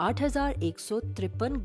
8,153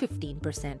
15%।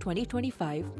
2025,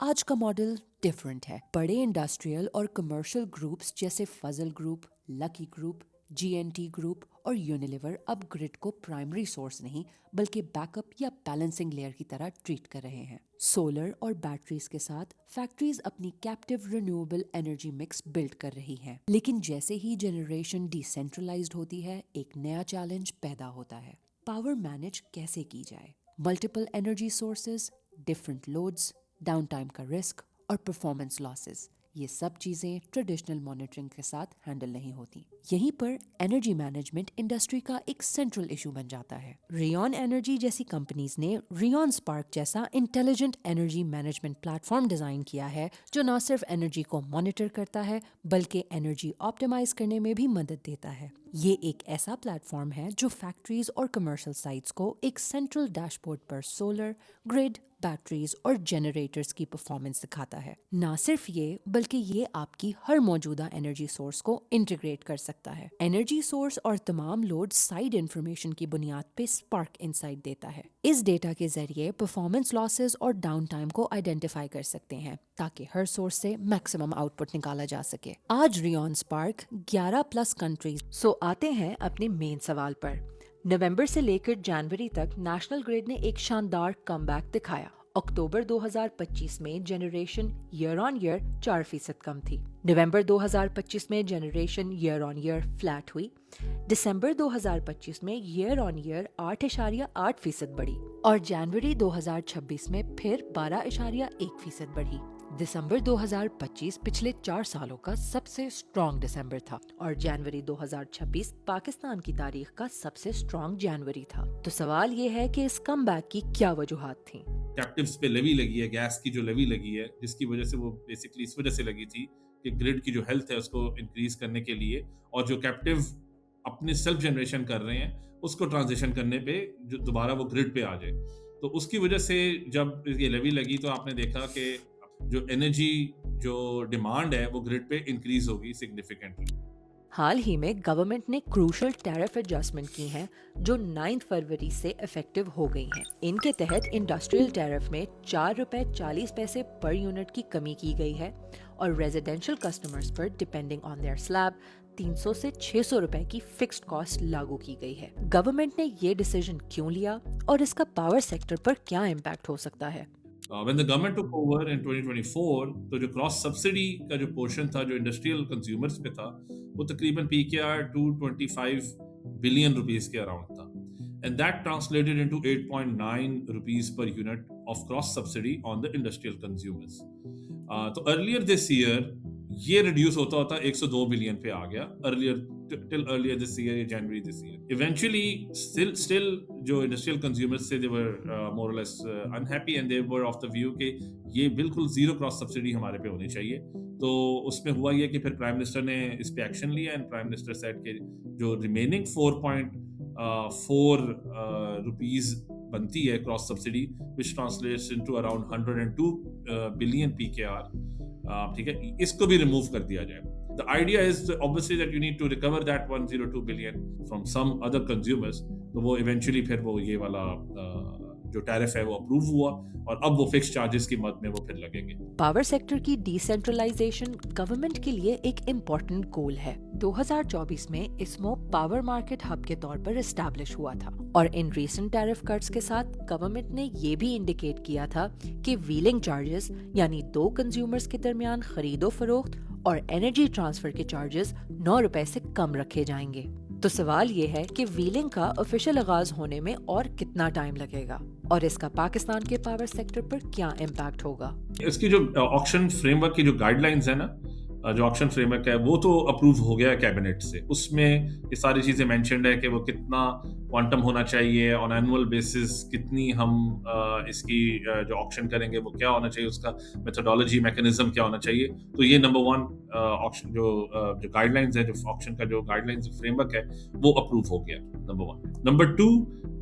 آج کا model different ہے. بڑے انڈسٹریل اور کمرشل گروپس جیسے فضل گروپ، لکی گروپ، GNT گروپ اور یونیلیور اب گرڈ کو پرائمری سورس نہیں بلکہ بیک اپ یا بیلنسنگ لیئر کی طرح ٹریٹ کر رہے ہیں. سولر اور بیٹریز کے ساتھ فیکٹریز اپنی captive renewable energy mix build کر رہی ہیں. لیکن جیسے ہی جنریشن ڈی سینٹرلائزڈ ہوتی ہے، ایک نیا چیلنج پیدا ہوتا ہے. پاور مینج کیسے کی جائے؟ Multiple energy sources, different loads, down time کا رسک اور پرفارمنس لاسز، یہ سب چیزیں ٹریڈیشنل مانیٹرنگ کے ساتھ ہینڈل نہیں ہوتی. یہیں پر انرجی مینجمنٹ انڈسٹری کا ایک سینٹرل ایشو بن جاتا ہے. ریون انرجی جیسی کمپنیز نے ریون اسپارک جیسا intelligent energy management plate form design کیا ہے جو نہ صرف انرجی کو مانیٹر کرتا ہے بلکہ انرجی آپٹیمائز کرنے میں بھی مدد دیتا ہے. یہ ایک ایسا پلیٹ فارم ہے جو فیکٹریز اور کمرشل سائٹس کو ایک سینٹرل ڈیش بورڈ پر سولر، گرڈ، بیٹریز اور جنریٹرز کی پرفارمنس دکھاتا ہے. نہ صرف یہ بلکہ یہ آپ کی ہر موجودہ انرجی سورس کو انٹیگریٹ کر سکتا ہے. انرجی سورس اور تمام لوڈ سائڈ انفارمیشن کی بنیاد پہ اسپارک انسائٹ دیتا ہے. اس ڈیٹا کے ذریعے پرفارمنس لاسز اور ڈاؤن ٹائم کو آئیڈینٹیفائی کر سکتے ہیں تاکہ ہر سورس سے میکسیمم آؤٹ پٹ نکالا جا سکے. آج ریون اسپارک 11+ کنٹریز. سو آتے ہیں اپنے مین سوال پر. نومبر سے لے کر جنوری تک نیشنل گرڈ نے ایک شاندار کم بیک دکھایا. اکتوبر 2025 میں جنریشن ایئر آن ایئر 4% کم تھی. نومبر 2025 میں جنریشن ایئر آن ایئر فلیٹ ہوئی. دسمبر 2025 میں ایئر آن ایئر 8.8% بڑھی اور جنوری 2026 میں پھر 12.1% بڑھی. دسمبر 2025 پچھلے 4 سالوں کا سب سے اسٹرانگ دسمبر تھا اور جنوری 2026 پاکستان کی تاریخ کا سب سے اسٹرانگ جنوری تھا. تو سوال یہ ہے کہ اس کم بیک کی کیا وجوہات تھیں؟ کیپٹیوز پہ لیوی لگی ہے، گیس کی جو لیوی لگی ہے جس کی وجہ سے وہ بیسکلی اس وجہ سے لگی تھی کہ گرڈ کی جو ہیلتھ ہے اس کو انکریز کرنے کے لیے، اور جو کیپٹیو اپنے سیلف جنریشن کر رہے ہیں اس کو ٹرانزیشن کرنے پہ جو دوبارہ وہ گرڈ پہ آ جائے. تو اس کی وجہ سے جب یہ لیوی لگی تو آپ نے دیکھا کہ جو انرجی جو ڈیمانڈ ہے وہ گرڈ پہ انکریز ہوگی سگنیفیکنٹلی. حال ہی میں گورنمنٹ نے کروشل ٹیرف ایڈجسٹمنٹ کی ہیں جو 9 فروری سے افیکٹو ہو گئی ہیں. ان کے تحت انڈسٹریل ٹیرف میں 4 روپے 40 پیسے پر یونٹ کی کمی کی گئی ہے اور ریزیڈینشل کسٹمرز پر ڈپینڈنگ آن دیئر سلیب 300 سے 600 روپے کی فکسڈ کاسٹ لاگو کی گئی ہے. گورنمنٹ نے یہ ڈیسیژن کیوں لیا اور اس کا پاور سیکٹر پر کیا امپیکٹ ہو سکتا ہے؟ When the government took over in 2024 تو جو کراس سبسڈی کا جو پورشن تھا جو انڈسٹریل کنزیومرز پہ تھا وہ تقریباً PKR 225 بلین روپیز کے اراؤنڈ تھا. And that translated into 8.9 rupees per unit of cross subsidy on the industrial consumers. تو earlier this year یہ ریڈیوس ہوتا ہوتا 102 بلین پہ آ گیا. Till earlier this year, January this year. Eventually, still جو industrial consumers سے they were more or less unhappy and they were of the view کہ یہ بالکل زیرو کراس سبسڈی ہمارے پہ ہونی چاہیے. تو اس میں ہوا یہ کہ پھر پرائم منسٹر نے اس پہ ایکشن لیا اینڈ پرائم منسٹر سیڈ کہ جو ریمیننگ 4.4 روپیز بنتی ہے cross subsidy which translates into around 102 billion PKR. ٹھیک ہے، اس کو بھی ریموو کر دیا جائے. The idea is obviously that you need to recover that 102 billion from some other consumers. تو وہ ایونچولی پھر وہ یہ والا جو ٹیرف ہے وہ اپروو ہوا اور اب وہ فکس چارجز کی مد میں وہ پھر لگیں گے. پاور سیکٹر کی ڈی سینٹرلائزیشن گورنمنٹ کے لیے ایک امپورٹنٹ گول ہے. 2024 میں اسمو پاور مارکیٹ ہب کے طور پر اسٹیبلش ہوا تھا اور ان ریسنٹ ٹیرف کٹس کے ساتھ گورنمنٹ نے یہ بھی انڈیکیٹ کیا تھا کہ ویلنگ چارجز یعنی 2 کنزیومرز کے درمیان خرید و فروخت اور انرجی ٹرانسفر کے چارجز 9 روپے سے کم رکھے جائیں گے. تو سوال یہ ہے کہ ویلنگ کا آفیشیل آغاز ہونے میں اور کتنا ٹائم لگے گا اور اس کا پاکستان کے پاور سیکٹر پر کیا امپیکٹ ہوگا؟ اس کی جو آکشن فریم ورک کی جو گائیڈ لائنز ہیں نا، جو آکشن فریم ورک ہے وہ تو اپروو ہو گیا کیبنٹ سے. اس میں یہ ساری چیزیں مینشنڈ ہے کہ وہ کتنا کوانٹم ہونا چاہیے آن اینول بیسس، کتنی ہم اس کی جو آکشن کریں گے وہ کیا ہونا چاہیے، اس کا میتھڈالوجی میکینزم کیا ہونا چاہیے. تو یہ نمبر 1 آکشن جو گائیڈ لائنز ہے، جو آکشن کا جو گائیڈ لائنز فریم ورک ہے وہ اپروو ہو گیا نمبر 1. نمبر 2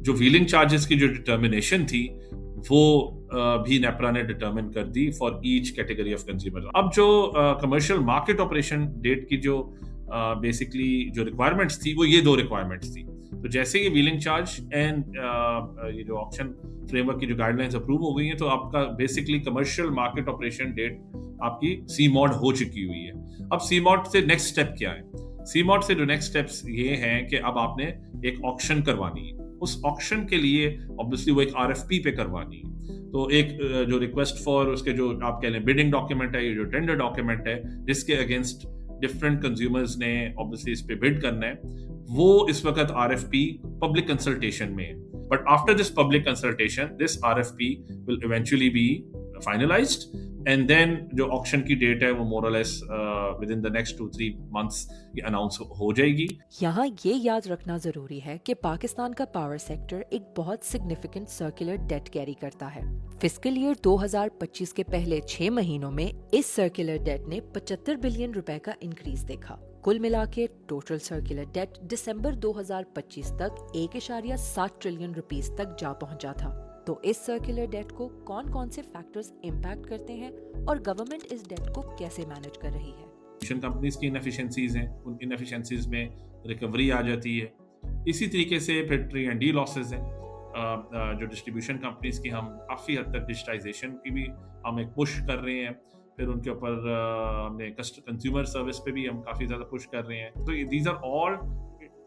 جو ویلنگ چارجز کی جو ڈٹرمنیشن تھی وہ بھی نیپرا نے ڈٹرمن کر دی for H category of consumer. اب جو کمرشل مارکیٹ آپریشن ڈیٹ کی جو بیسکلی جو ریکوائرمنٹس تھی وہ یہ 2 ریکوائرمنٹس تھی. تو جیسے یہ ویلنگ چارج اینڈ یہ جو آکشن فریم ورک کی جو گائیڈ لائنس اپروو ہو گئی ہیں تو آپ کا basically commercial market operation date آپ کی سی ماڈ ہو چکی ہوئی ہے. اب سی ماڈ سے نیکسٹ اسٹیپ کیا ہے؟ سی ماڈ سے جو نیکسٹ اسٹیپس یہ ہیں کہ اب آپ نے ایک آکشن کروانی ہے. اس آکشن کے لیے obviously وہ ایک RFP پہ کروانی ہے. تو ایک جو ریکویسٹ فار اس کے جو آپ کہہ لیں بڈنگ ڈاکیومنٹ ہے, یہ جو ٹینڈر ڈاکیومنٹ ہے جس کے اگینسٹ ڈفرینٹ کنزیومرز نے obviously اس پہ بڈ کرنا ہے, وہ اس وقت RFP پبلک کنسلٹیشن میں ہے. But after this public consultation this RFP will eventually be finalized and then جو آکشن کی ڈیٹ ہے وہ more or less within the next 2-3 months یہ اناؤنس ہو جائے گی. یہاں یہ یاد رکھنا ضروری ہے کہ پاکستان کا پاور سیکٹر ایک بہت سگنیفیکنٹ سرکولر ڈیٹ کیری کرتا ہے. فسکل ایئر 2025 کے پہلے 6 مہینوں میں اس سرکولر ڈیٹ نے 75 بلین روپے کا انکریز دیکھا. کل ملا کے ٹوٹل سرکولر ڈیٹ دسمبر 2025 تک 1.7 ٹریلین روپیز تک جا پہنچا تھا. تو اس سرکولر ڈیٹ کو کون کون سے فیکٹرز امپیکٹ کرتے ہیں اور گورنمنٹ اس ڈیٹ کو کیسے مینج کر رہی ہے؟ کمپنیز کی انیفیشنسیز ہیں, ان انیفیشنسیز میں ریکوری آ جاتی ہے. اسی طریقے سے پھر T&D لاسز ہیں. جو ڈسٹریبیوشن کمپنیز کی ہم کافی حد تک ڈیجیٹائزیشن کی بھی ہم ایک پش کر رہے ہیں. پھر ان کے اوپر ہم نے کنزیومر سروس پہ بھی ہم کافی زیادہ پش کر رہے ہیں. تو these are all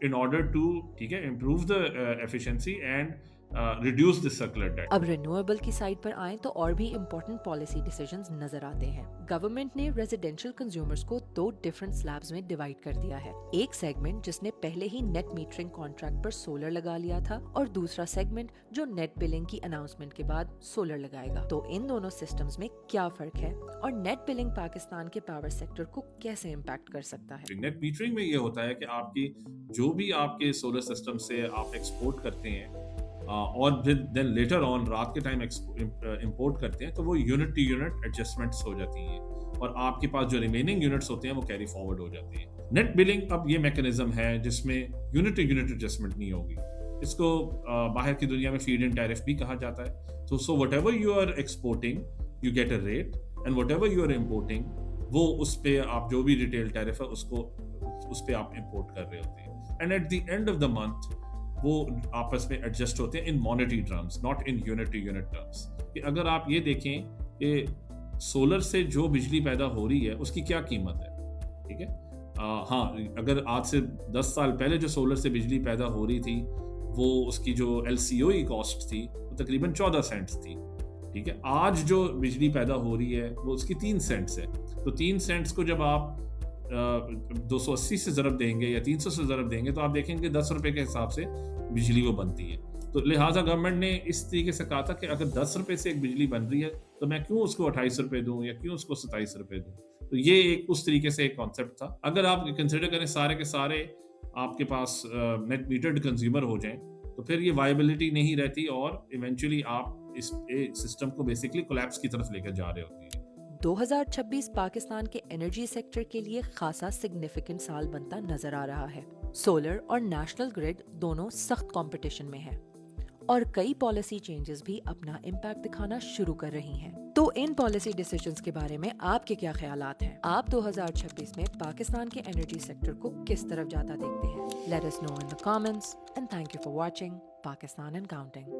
in order to ٹھیک ہے improve the efficiency and reduce the circular debt. اب رینیویبل کی سائڈ پر آئیں تو اور بھی امپورٹنٹ پالیسی ڈیسیژنز نظر آتے ہیں. گورنمنٹ نے ریزیڈینشیل کنزیومرز کو 2 ڈفرنٹ سلیبز میں ڈیوائڈ کر دیا ہے. ایک سیگمنٹ جس نے پہلے ہی نیٹ میٹرنگ کانٹریکٹ پر سولر لگا لیا تھا اور دوسرا سیگمنٹ جو نیٹ بلنگ کی اناؤنسمنٹ کے بعد سولر لگائے گا. تو ان دونوں سسٹمز میں کیا فرق ہے اور نیٹ بلنگ پاکستان کے پاور سیکٹر کو کیسے امپیکٹ کر سکتا ہے؟ نیٹ میٹرنگ میں یہ ہوتا ہے کہ آپ کی جو بھی آپ کے سولر سسٹم سے آپ ایکسپورٹ کرتے ہیں اور پھر دین لیٹر آن رات کے ٹائم امپورٹ کرتے ہیں تو وہ یونٹ ٹو یونٹ ایڈجسٹمنٹس ہو جاتی ہیں اور آپ کے پاس جو ریمیننگ یونٹس ہوتے ہیں وہ کیری فارورڈ ہو جاتے ہیں. نیٹ بلنگ اب یہ میکینزم ہے جس میں یونٹ ٹو یونٹ ایڈجسٹمنٹ نہیں ہوگی. اس کو باہر کی دنیا میں فیڈ ان ٹیرف بھی کہا جاتا ہے. تو so whatever you are exporting you get a rate and whatever you are importing وہ اس پہ آپ جو بھی ریٹیل ٹیرف ہے اس پہ آپ امپورٹ کر رہے ہوتے ہیں. And at the end of the month وہ آپس میں ایڈجسٹ ہوتے ہیں in monetary terms, not in unit to unit terms. کہ اگر آپ یہ دیکھیں کہ سولر سے جو بجلی پیدا ہو رہی ہے اس کی کیا قیمت ہے, ٹھیک ہے. ہاں اگر آج سے 10 سال پہلے جو سولر سے بجلی پیدا ہو رہی تھی وہ اس کی جو LCOE کاسٹ تھی وہ تقریباً 14 سینٹس تھی, ٹھیک ہے. آج جو بجلی پیدا ہو رہی ہے وہ اس کی 3 سینٹس ہے. تو 3 سینٹس کو جب آپ 280 سے ضرب دیں گے یا 300 سے ضرب دیں گے تو آپ دیکھیں گے 10 روپے کے حساب سے بجلی وہ بنتی ہے. تو لہٰذا گورنمنٹ نے اس طریقے سے کہا تھا کہ اگر 10 روپے سے ایک بجلی بن رہی ہے تو میں کیوں اس کو 28 روپے دوں یا کیوں اس کو 27 روپے دوں. تو یہ ایک اس طریقے سے ایک کانسیپٹ تھا. اگر آپ کنسیڈر کریں سارے کے سارے آپ کے پاس نیٹ میٹرڈ کنزیومر ہو جائیں تو پھر یہ وائبلٹی نہیں رہتی اور ایونچولی آپ اس سسٹم کو بیسکلی کولیپس کی طرف لے کر جا رہے ہوتے ہیں. 2026 پاکستان کے انرجی سیکٹر کے لیے خاصا سگنیفیکنٹ سال بنتا نظر آ رہا ہے. سولر اور نیشنل گریڈ دونوں سخت کمپٹیشن میں ہیں اور کئی پالیسی چینجز بھی اپنا امپیکٹ دکھانا شروع کر رہی ہیں. تو ان پالیسی ڈیسیژنز کے بارے میں آپ کے کیا خیالات ہیں؟ آپ 2026 میں پاکستان کے انرجی سیکٹر کو کس طرف جاتا دیکھتے ہیں؟ Let us know in the comments and thank you for watching Pakistan and Counting.